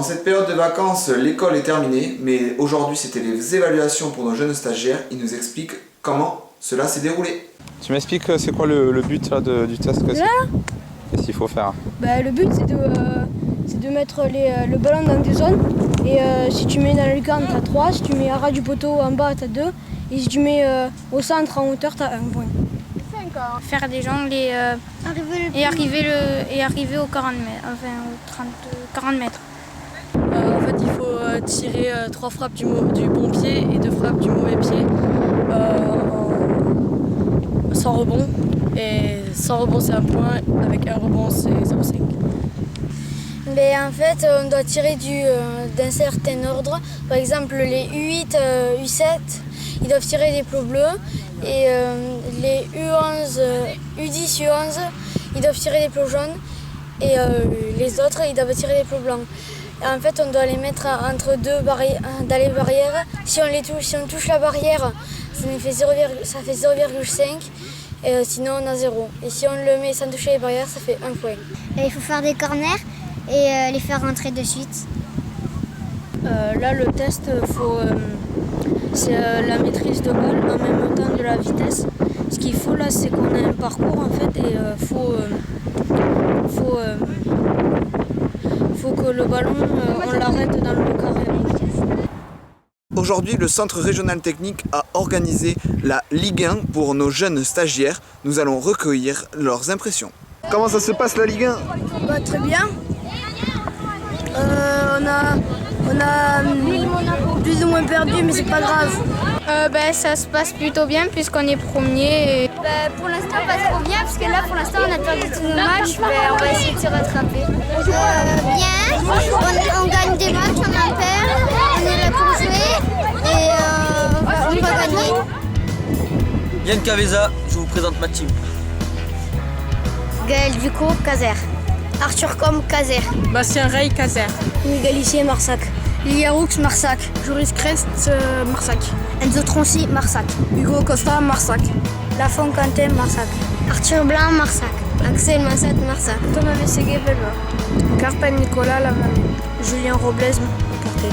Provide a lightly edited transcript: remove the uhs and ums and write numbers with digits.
cette période de vacances, l'école est terminée, mais aujourd'hui c'était les évaluations pour nos jeunes stagiaires. Ils nous expliquent comment cela s'est déroulé. Tu m'expliques c'est quoi le but là, du test? Qu'est-ce qu'il faut faire? Le but c'est de mettre le ballon dans des zones. Et si tu mets dans le lucarne, tu as 3, si tu mets à ras du poteau en bas, tu as 2. Et si tu mets au centre en hauteur, tu as 1 point. Faire des jongles et arriver aux 40 mètres, enfin aux 40 mètres. En fait, il faut tirer 3 frappes du bon pied et 2 frappes du mauvais pied sans rebond. Et sans rebond, c'est 1 point. Avec un rebond, c'est 0,5. En fait, on doit tirer d'un certain ordre. Par exemple, les U8, U7, ils doivent tirer des plots bleus. Et les U11, U10, U11, ils doivent tirer des plots jaunes. Et les autres, ils doivent tirer des plots blancs. Et en fait, on doit les mettre entre dans les barrières. Si on touche la barrière, ça fait 0,5. Et sinon, on a 0. Et si on le met sans toucher les barrières, ça fait 1 point. Et il faut faire des corners et les faire rentrer de suite. Là, le test, c'est la maîtrise de balle en même temps de la vitesse. Ce qu'il faut là, c'est qu'on a un parcours en fait et faut que le ballon, on l'arrête dans le carré. Aujourd'hui, le Centre régional technique a organisé la Ligue 1 pour nos jeunes stagiaires. Nous allons recueillir leurs impressions. Comment ça se passe la Ligue 1? Très bien. On a plus ou moins perdu, mais c'est pas grave. Ça se passe plutôt bien puisqu'on est premier. Pour l'instant, pas trop bien, parce que là, pour l'instant, on a perdu tous nos matchs. On va essayer de se rattraper. Bien, on gagne des matchs, on en perd, on est là pour jouer et on va gagner. Yann Caveza, je vous présente ma team. Gaël Ducot, Caser. Arthur Com, Caser. Bastien Rey, Caser. Miguel Issier, Marsac. Lilia Roux, Marsac. Joris Crest, Marsac. Enzo Troncy, Marsac. Hugo Costa, Marsac. Lafont Quentin, Marsac. Arthur Blanc, Marsac. Axel Massat, Marsac. Thomas Mességuet, Velva. Carpen Nicolas, Laval. Julien Robles, Porté.